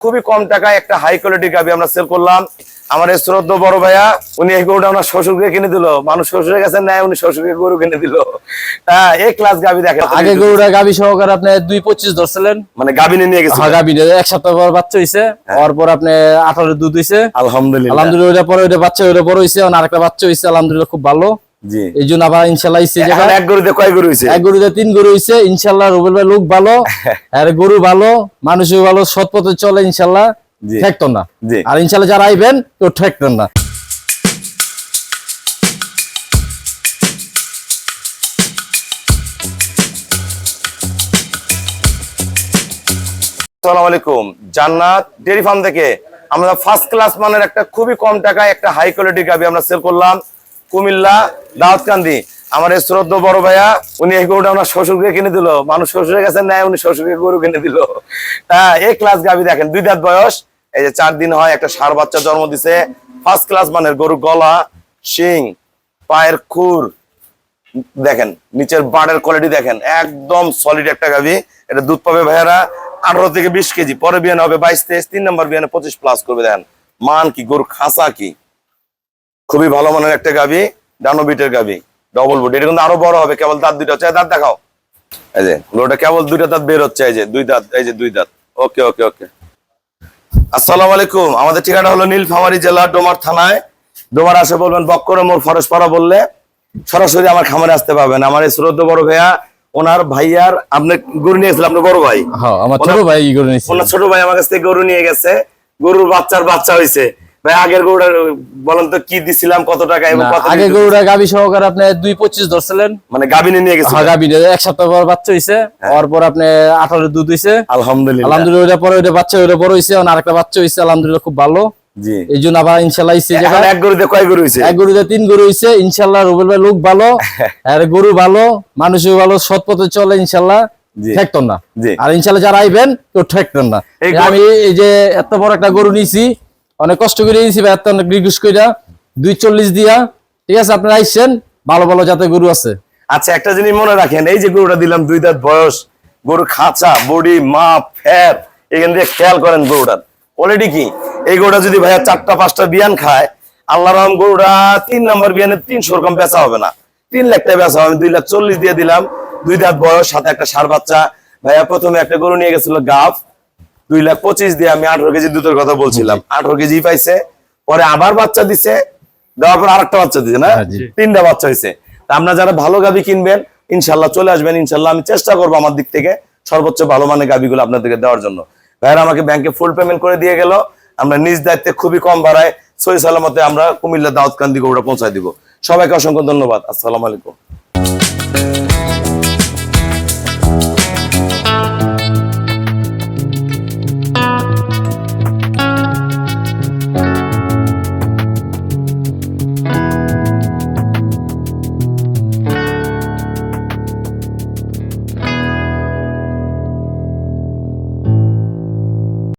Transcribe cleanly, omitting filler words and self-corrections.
খুবই কম টাকায় একটা হাই কোয়ালিটি গাবি আমরা সেল করলাম। আমার এই শ্রদ্ধ বড় ভাইয়া উনি এই গরুটা আমরা শ্বশুরকে কিনে দিল। মানুষ শ্বশুরের কাছে নেয়, উনি শ্বশুরকে গরু কিনে দিল। হ্যাঁ, এই ক্লাস গাবি দেখেন। আগে গরুটা গাবি সহকারে আপনি 2.25 ধরছিলেন, মানে গাবিনে নিয়ে গেছে। হ্যাঁ, গাবিনে এক সপ্তাহ পর বাচ্চা হইছে, ওর পর আপনি 18 দুধ হইছে আলহামদুলিল্লাহ। আলহামদুলিল্লাহ। ওইটা পরে ওইটা বাচ্চা ওইটা বড় হইছে, আর আরেকটা বাচ্চা হইছে আলহামদুলিল্লাহ, খুব ভালো। জি, এই জন্য আবার ইনশাআল্লাহ হইছে যে এক গরুতে কয় গরু হইছে? এক গরুতে 3 গরু হইছে ইনশাআল্লাহ। রুবেল ভাই লোক ভালো, আর গরু ভালো, মানুষও ভালো, সৎ পথে চলে ইনশাআল্লাহ, ঠেকতো না। আর ইনশাআল্লাহ যারা আইবেন কেউ ঠেকতেন না। আসসালামু আলাইকুম। জান্নাত ডেইরি ফার্ম থেকে আমরা ফার্স্ট ক্লাস মানের একটা খুবই কম টাকায় একটা হাই কোয়ালিটি গাবি আমরা সেল করলাম। কুমিল্লা দাউদকান্দি। আমার এই শ্রদ্ধ বড় ভাইয়া উনি এই গরুটা আমরা শ্বশুরকে কিনে দিল। মানুষ শ্বশুরের কাছে নেয়, উনি শ্বশুরকে গরু কিনে দিল। হ্যাঁ, এই ক্লাস গাবি দেখেন, 2 দাঁত বয়স, এই যে 4 দিন হয়, একটা ষাঁড় বাচ্চা জন্ম দিছে। ফার্স্ট ক্লাস মানের গরু, গলা, শিং, পায়ের খুর দেখেন, নিচের বাড়ের কোয়ালিটি দেখেন, একদম সলিড একটা গাবি। এটা দুধ পাবে ভাইয়ারা 18 থেকে 20 কেজি। পরে বিয়ানে হবে 22-23, 3 নম্বর বিয়ানে 25 প্লাস করবে। দেখেন মান কি, গরুর খাঁচা কি, খুবই ভালো মানের একটা গাবি, ডানো বিটের গাবি, ডবল বুট। এটা কিন্তু আরো বড় হবে, কেবল দাঁত 2টা হচ্ছে। দাঁত দেখাও, এই যে গরুটা কেবল 2টা দাঁত বের হচ্ছে, এই যে 2 দাঁত, এই যে 2 দাঁত। ওকে ওকে ওকে। আসসালামু আলাইকুম। আমাদের ঠিকানা হলো নীলফামারী জেলা ডোমার থানায়। ডোমার আসে বলবেন বক্করে মোড় ফরেশপাড়া বললে সরাসরি আমার খামারে আসতে পারবেন। আমার এই শ্রদ্ধ বড় ভাইয়া, ওনার ভাইয়ার আপনি গরু নিয়েছিলেন, আপনার বড় ভাই। হ্যাঁ, আমার ছোট ভাই গরু নিয়েছে। ওনার ছোট ভাই আমার কাছ থেকে গরু নিয়ে গেছে, গরুর বাচ্চা হয়েছে। ভাই আগের গরুটা বলেন তো কি দিছিলাম, কত টাকা এবং কত? আগে গরুটা গাবি সহকারে আপনি 2.25 ধরছিলেন, মানে গাবিনে নিয়ে গেছে। হ্যাঁ, গাবিনে এক সপ্তাহ পর বাচ্চা হইছে, ওর পর আপনি 18 দুধ হইছে আলহামদুলিল্লাহ। আলহামদুলিল্লাহ। ওইটা পরে ওইটা বাচ্চা ওইটা বড় হইছে, আর আরেকটা বাচ্চা হইছে আলহামদুলিল্লাহ, খুব ভালো। জি, এই জন্য আবার ইনশাআল্লাহ হইছে যে এক গরুতে কয় গরু হইছে? এক গরুতে 3 গরু হইছে ইনশাআল্লাহ। রুবেল ভাই লোক ভালো, আর গরু ভালো, মানুষও ভালো, সৎ পথে চলে ইনশাআল্লাহ, ঠেকতো না। আর ইনশাআল্লাহ যারা আইবেন কেউ ঠেকতেন না। আমি এই যে এত বড় একটা গরু নিছি, অনেক কষ্ট করে নিয়েছি ভাই, এত অনেক রিকোয়েস্ট কইরা 240 দিয়া, ঠিক আছে? আপনারা আইছেন, ভালো ভালো জাতের গরু আছে। আচ্ছা, একটা জিনিস মনে রাখেন, এই যে গরুটা দিলাম 2 দাঁত বয়স, গরুর খাঁচা, বডি, মাপ, ফ্যাট, এখান থেকে খেয়াল করেন গরুটার কোয়ালিটি কি। এই গরুটা যদি ভাইয়া 4টা-5টা বিয়ান খায়, আল্লাহর রহম গরুটা 3 নম্বর বিয়ানে 300 রকম বেচা হবে না, 3 লাখ টাকা বেচা হবে। 2,40,000 দিয়ে দিলাম। 2 দাঁত বয়স, সাথে একটা ষাঁড় বাচ্চা। ভাইয়া প্রথমে একটা গরু নিয়ে গেছিল গাফ, 2,25,000 দিয়ে আমি 18 কেজি দুধের কথা বলছিলাম, 18 কেজি পাইছে। পরে আবার বাচ্চা দিছে, দেওয়ার পর আরেকটা বাচ্চা দিছে, না 3টা বাচ্চা হয়েছে। আপনারা যারা ভালো গাবি কিনবেন ইনশাল্লাহ চলে আসবেন। ইনশাল্লাহ আমি চেষ্টা করবো আমার দিক থেকে সর্বোচ্চ ভালো মানের গাবিগুলো আপনাদেরকে দেওয়ার জন্য। ভাইয়ারা আমাকে ব্যাংকে ফুল পেমেন্ট করে দিয়ে গেল। আমরা নিজ দায়িত্বে খুবই কম ভাড়ায় সহি সালামতে আমরা কুমিল্লা দাউদকান্দি গরুটা পৌঁছায় দিব। সবাইকে অসংখ্য ধন্যবাদ। আসসালামু আলাইকুম।